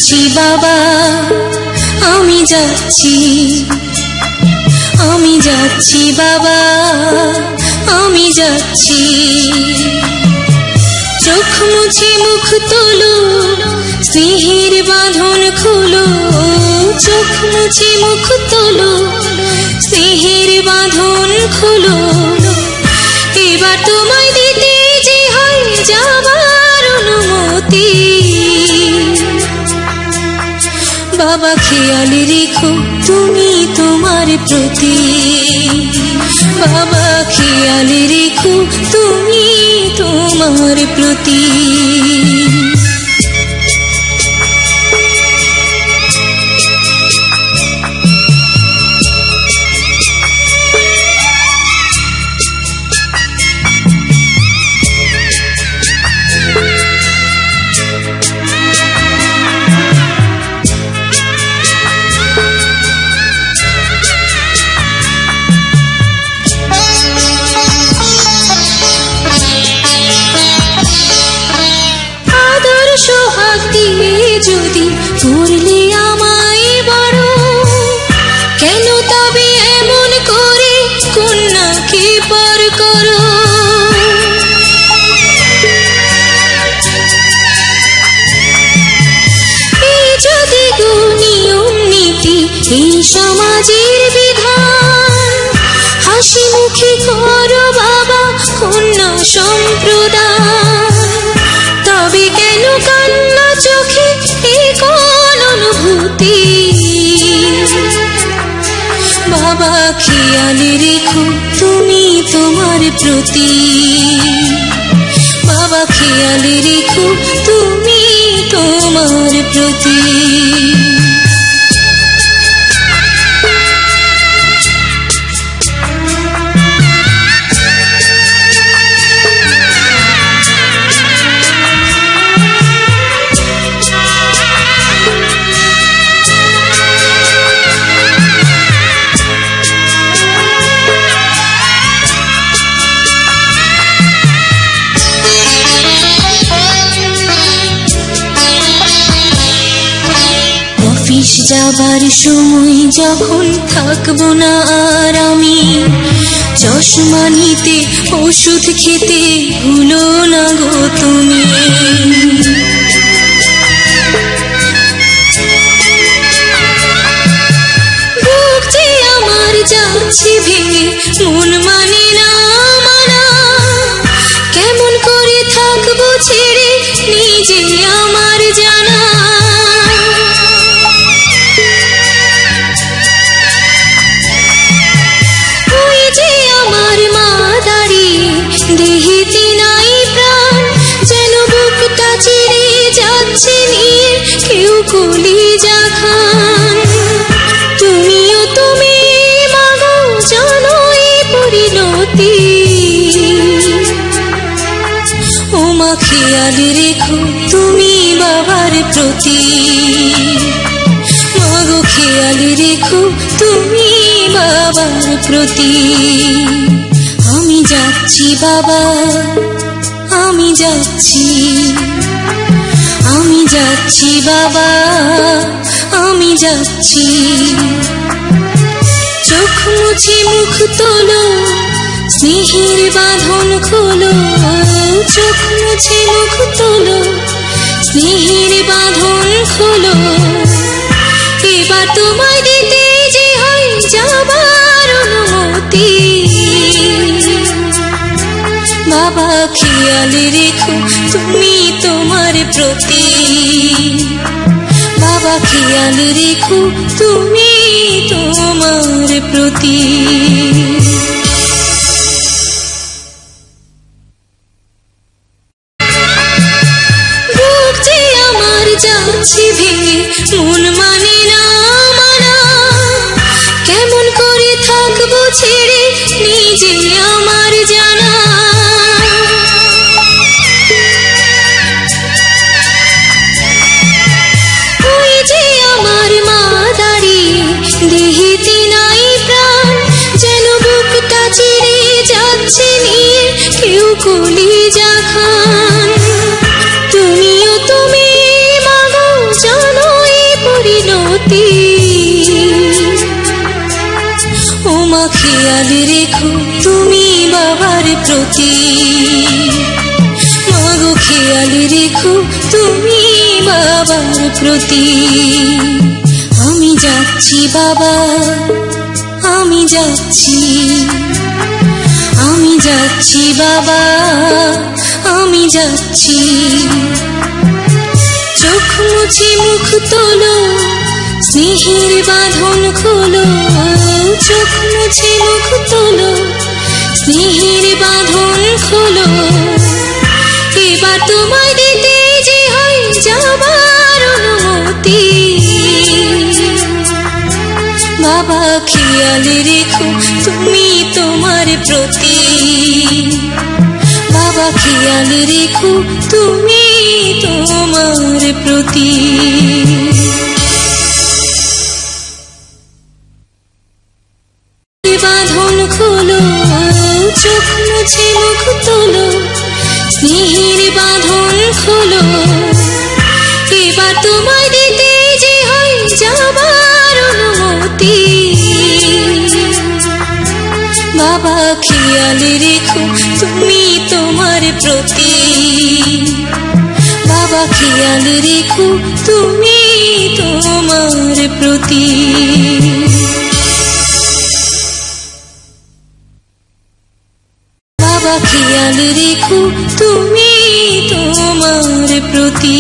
যাচ্ছি বাবা, আমি যাচ্ছি, আমি যাচ্ছি বাবা, আমি যাচ্ছি। চোখ মুছে মুখ তোলো, স্নেহের বাঁধন খোলো। চোখ মুছে মুখ তোলো, স্নেহের বাঁধন খোলো। এবার তোমায় দিতে যে হয় যাবার অনুমতি। বাবা খেয়াল রেখো তুমি তোমার প্রতি, বাবা খেয়াল রেখো তুমি তোমার প্রতি। যদি করলে আমায় বড়, কেন তবে এমন করে কন্যাকে পর করো? এই যদি নিয়ম নীতি, এই সমাজের বিধান, হাসি মুখে করো বাবা কন্যা সম্প্রদান। তবে কেন কান্না চোখে এই কোন অনুভূতি? বাবা খেয়াল রেখো তুমি তোমার প্রতি, বাবা খেয়াল রেখো তুমি তোমার প্রতি। অফিস যাবার সময় যখন থাকবো না আর আমি, চশমা নিতে ওষুধ খেতে ভুলো না গো তুমি। বুক যে আমার যাচ্ছে ভেঙে, মন মানে না মানা। কেমন করে থাকবো ছেড়ে নিজে আমার জানা। দেহেতে নাই প্রাণ, যেন বুকটা চিরে যাচ্ছে নিয়ে কেউ কলিজা খান। তুমিও তুমি মাগো জানো এই পরিণতি। ও মা খেয়াল রেখো তুমি বাবার প্রতি, মাগো খেয়াল রেখো তুমি বাবার প্রতি। আমি যাচ্ছি বাবা, আমি যাচ্ছি, আমি যাচ্ছি বাবা, আমি যাচ্ছি। চোখ মুছে মুখ তোলো, স্নেহের বাঁধন খোলো। চোখ মুছে মুখ তোলো, স্নেহের বাঁধন খোলো। এবার তোমায় দিতে যে হয় যাবার অনুমতি। বাবা খেয়াল রেখো তুমি তোমার প্রতি, বাবা খেয়াল রেখো তুমি তোমার প্রতি। বুক যে আমার যাচ্ছে ভেঙে, মন মানে না মানা। কেমন করে থাকবো ছেড়ে নিজে আমার জানা। দেহেতে নাই প্রাণ, যেন বুকটা চিরে যাচ্ছে নিয়ে কেউ কলিজা খান। তুমিও তুমি মাগো জানো প্রতি। মাগো খেয়াল রেখো তুমি বাবার প্রতি। আমি যাচ্ছি বাবা, আমি যাচ্ছি, আমি যাচ্ছি বাবা, আমি যাচ্ছি। চোখ মুছে মুখ তোলো, স্নেহের বাঁধন খোলো। চোখ মুছে মুখ তোলো, স্নেহের বাঁধন খোলো। এবার তোমায় দিতে যে হয় যাবার অনুমতি। বাবা খেয়াল রেখো তুমি তোমার প্রতি। বাবা খেয়াল রেখো তুমি তোমার প্রতি। বাঁধন খোলো, চোখ মুছে মুখ তোলো, স্নেহের বাঁধন খোলো। এবার তোমায় দিতে যে হয় যাবার অনুমতি। বাবা খেয়াল রেখো তুমি তোমার প্রতি। বাবা খেয়াল রেখো তুমি তোমার প্রতি। বাবা খেয়াল রেখো তুমি তোমার প্রতি।